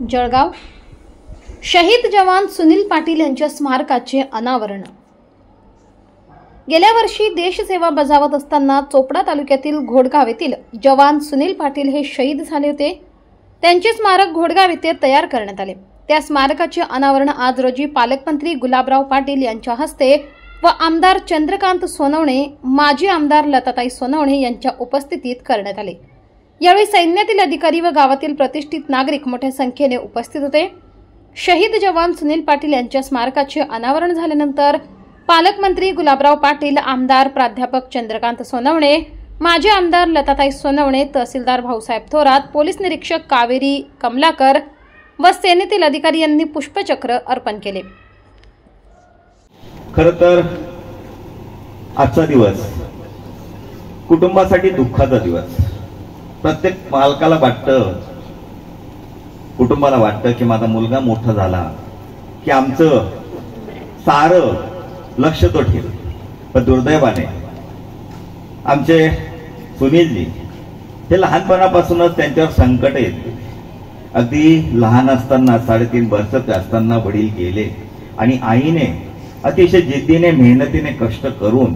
जळगाव शहीद जवान सुनील पाटील यांच्या स्मारकाचे अनावरण। गेल्या वर्षी देशसेवा बजावत असताना चोपडा तालुक्यातील घोडगाव येथील जवान सुनील पाटील हे शहीद झाले होते। त्यांचे स्मारक घोडगाव येथे तयार करण्यात आले। त्या स्मारकाचे अनावरण आज रोजी पालकमंत्री गुलाबराव पाटील यांच्या हस्ते व आमदार चंद्रकांत सोनवणे, माजी आमदार लताताई सोनवणे यांच्या उपस्थितीत करण्यात आले। यावेळी सैन्यातील अधिकारी व गावातील प्रतिष्ठित नागरिक मोठ्या संख्येने उपस्थित होते। शहीद जवान सुनील पाटील यांच्या स्मारकाचे अनावरण झाल्यानंतर पालकमंत्री गुलाबराव पाटील, आमदार प्राध्यापक चंद्रकांत सोनवणे, माजी आमदार लताताई सोनवणे, तहसीलदार भाऊसाहेब थोरात, पोलीस निरीक्षक कावेरी कमलाकर व सेनेतील अधिकारी यांनी पुष्पचक्र अर्पण केले। खरं तर आजचा दिवस कुटुंबासाठी दुःखाचा दिवस। प्रत्येक मालकाला वाटतं, कुटुंबाला वाटतं की माझा मुलगा मोठा झाला की आमचं सारं लक्ष तो ठेवेल, पण दुर्दैवाने आमचे सुनीलजी हे लहानपणापासूनच त्यांच्यावर संकट येते। अगदी लहान असताना 3.5 वर्षाचे असताना वडील गेले आणि आईने अतिशय जिद्दीने मेहनतीने कष्ट करून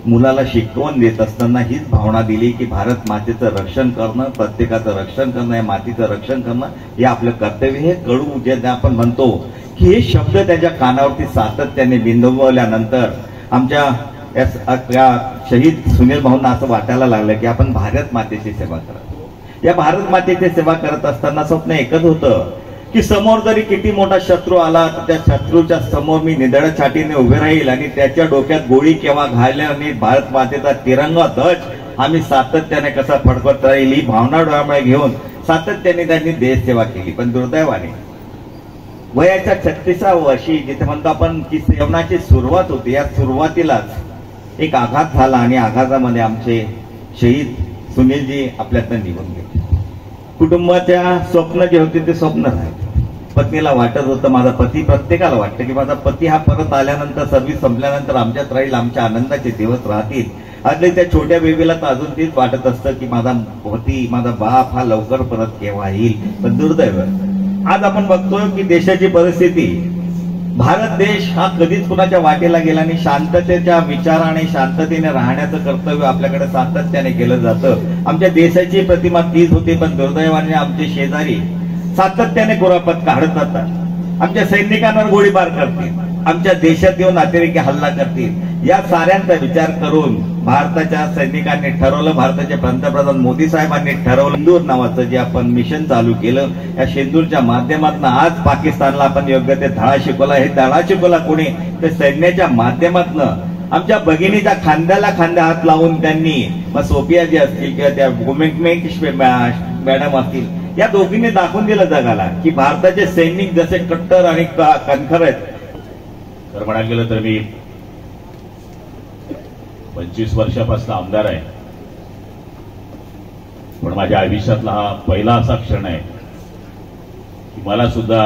मुलाला शिकवण देत असताना हीच भावना दिली की भारत मातेचं रक्षण करणं, प्रत्येकाचं रक्षण करणं, या मातीचं रक्षण करणं हे आपलं कर्तव्य। हे कडू जे आपण म्हणतो की हे शब्द त्याच्या कानावरती सातत्याने बिंबवल्यानंतर आमच्या शहीद सुनील भाऊंना असं वाटायला लागलं की आपण भारत मातेची सेवा करत। या भारत मातेची सेवा करत असताना स्वप्न एकच होतं की समोर जरी किती मोठा शत्रू आला तर त्या शत्रूच्या समोर मी निधड्या छातीने उभे राहील आणि त्याच्या डोक्यात गोळी केव्हा घालल्याने भारत मातेचा तिरंगा ध्वज आम्ही सातत्याने कसा फडकवत राहील ही भावना डोळ्यामुळे घेऊन सातत्याने त्यांनी देश सेवा केली। पण दुर्दैवाने वयाच्या 36व्या वर्षी जिथे म्हणतो आपण की सेवनाची सुरुवात होती, या सुरुवातीलाच एक आघात झाला आणि आघातामध्ये आमचे शहीद सुनीलजी आपल्यातनं निघून गेले। कुटुंबाच्या स्वप्न जे होते ते स्वप्न राहिले। पत्नीला वाटत होतं, माझा पती, प्रत्येकाला वाटतं की माझा पती हा परत आल्यानंतर, सर्व्हिस संपल्यानंतर आमच्यात राहील, आमच्या आनंदाचे दिवस राहतील। आजले त्या छोट्या बेबीला तर अजून तेच वाटत असतं की माझा पती, माझा बाप हा लवकर परत केव्हा येईल। पण दुर्दैव आज आपण बघतोय की देशाची परिस्थिती, भारत देश हा कधीच कुणाच्या वाटेला गेला नाही। शांततेच्या विचाराने शांततेने राहण्याचं कर्तव्य आपल्याकडे सातत्याने केलं जातं। आमच्या देशाची प्रतिमा तीच होती, पण दुर्दैवाने आमचे शेजारी सातत्याने कुरापत काढत जातात, आमच्या सैनिकांवर गोळीबार करतील, आमच्या देशात येऊन अतिरेकी हल्ला करतील। या साऱ्यांचा विचार करून भारताच्या सैनिकांनी ठरवलं, भारताचे पंतप्रधान मोदी साहेबांनी ठरवलं, सिंदूर नावाचं जे आपण मिशन चालू केलं, या सिंदूरच्या माध्यमातून आज पाकिस्तानला आपण योग्य ते धडा शिकवला। हे धडा शिकवला कोणी? ते सैन्याच्या माध्यमातून आमच्या भगिनीच्या खांद्याला खांदा हात लावून त्यांनी, मग सोफिया जी असतील किंवा त्या गुमेंकमेश मॅडम असतील, या दोघींनी दाखवून दिलं जगाला की भारताचे सैनिक जसे कट्टर आणि कणखर आहेत। तर म्हणायला गेलं तर मी 25 वर्षापासून आमदार आहे, पण माझ्या आयुष्यातला हा पहिला असा क्षण आहे की मला सुद्धा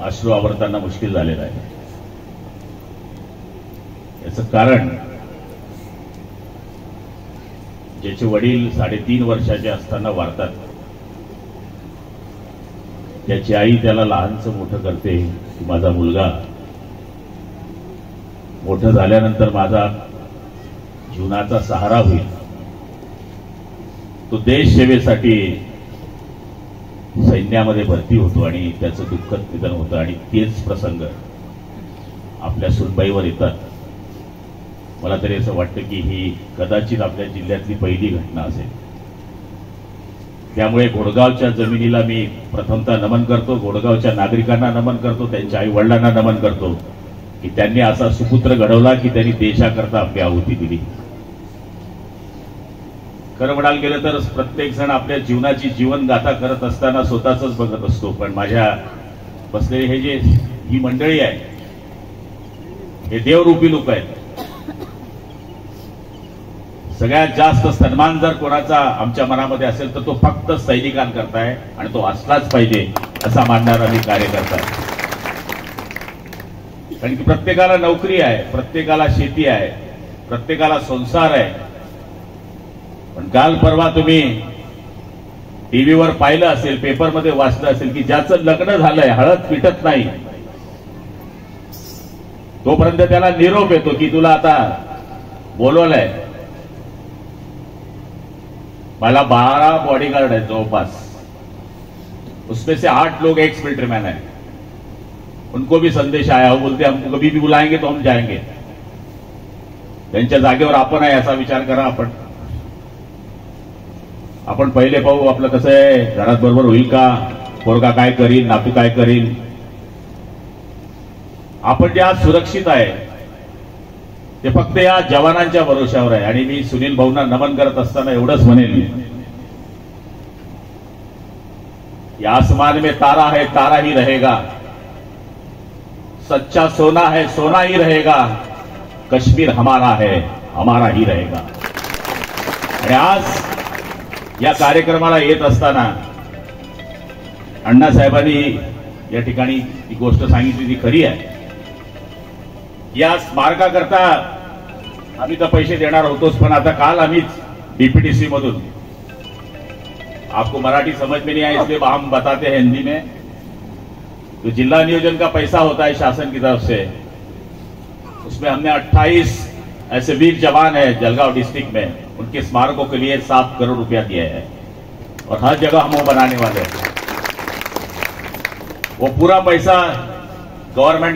अश्रू आवरताना मुश्किल झालेला आहे। याचं कारण ज्याचे वडील 3.5 वर्षाचे असताना वारतात, त्याची आई त्याला लहानचं मोठं करते की माझा मुलगा मोठं झाल्यानंतर माझा जीवनाचा सहारा होईल, तो देश सेवेसाठी सैन्यामध्ये भरती होतो आणि त्याचं दुःखद निधन होतं। आणि तेच प्रसंग आपल्या सुनबाईवर येतात। मला तरी असं वाटतं की ही कदाचित आपल्या जिल्ह्यातली पहिली घटना असेल। त्यामुळे घोडगावच्या जमिनीला मी प्रथमतः नमन करतो, घोडगावच्या नागरिकांना नमन करतो, त्यांच्या आई वडिलांना नमन करतो की त्यांनी असा सुपुत्र घडवला की त्यांनी देशाकरता आपली आहुती दिली। खरं म्हणायला गेलं तर प्रत्येक जण आपल्या जीवनाची जीवनगाथा करत असताना स्वतःच बघत असतो, पण माझ्या बसलेले हे जे ही मंडळी आहे हे देवरूपी लोक आहेत। सगळ्यात जास्त सन्मान जर कोणाचा आमच्या मनामध्ये असेल तर तो फक्त सैनिकांकरता आहे आणि तो असलाच पाहिजे असा मानणारा मी कार्यकर्ता आहे। कारण की प्रत्येकाला नोकरी आहे, प्रत्येकाला शेती आहे, प्रत्येकाला संसार आहे, पण काल परवा तुम्ही टीव्हीवर पाहिलं असेल, पेपरमध्ये वाचलं असेल की ज्याचं लग्न झालंय, हळद पिटत नाही, तोपर्यंत त्याला निरोप येतो की तुला आता बोलवलंय. मला 12 बॉडीगार्ड है जवळपास, उसमें से 8 लोग एक्स मिलिट्री मैन है. उनको भी संदेश आया, वो बोलते हमको कभी भी बुलाएंगे तो हम जाएंगे. त्यांच्या जागेवर आपण आहे असा विचार करा. आपण पहिले पाहू आपलं कसं आहे, घरात बरोबर होईल का, पोरगा काय करील, नातू काय करील. आपण जे आज सुरक्षित आहे ते फक्त या जवानांच्या भरोश्यावर आहे. आणि मी सुनील भाऊंना नमन करत असताना एवढंच म्हणेल, या आसमान में तारा है, तारा ही रहेगा. सच्चा सोना है, सोना ही रहेगा. कश्मीर हमारा है, हमारा ही रहेगा. आणि आज या कार्यक्रमाला येत असताना अण्णासाहेबांनी या ठिकाणी ती गोष्ट सांगितली ती खरी आहे. या स्मारकाकरता आम्ही तर पैसे देणार होतोच, पण आता काल आम्हीच डीपीडीसी मधून, आपको मराठी समझ में नहीं आया इसलिए हम बताते हैं हिंदी में, तो जिला नियोजन का पैसा होता है शासन की तरफ से, उसमें हमने 28 ऐसे वीर जवान है जलगांव डिस्ट्रिक्ट में, उनके स्मारकों के लिए 7 करोड़ रुपया दिया है. और हर जगह हम वो बनाने वाले हैं. वो पूरा पैसा गवर्नमेंट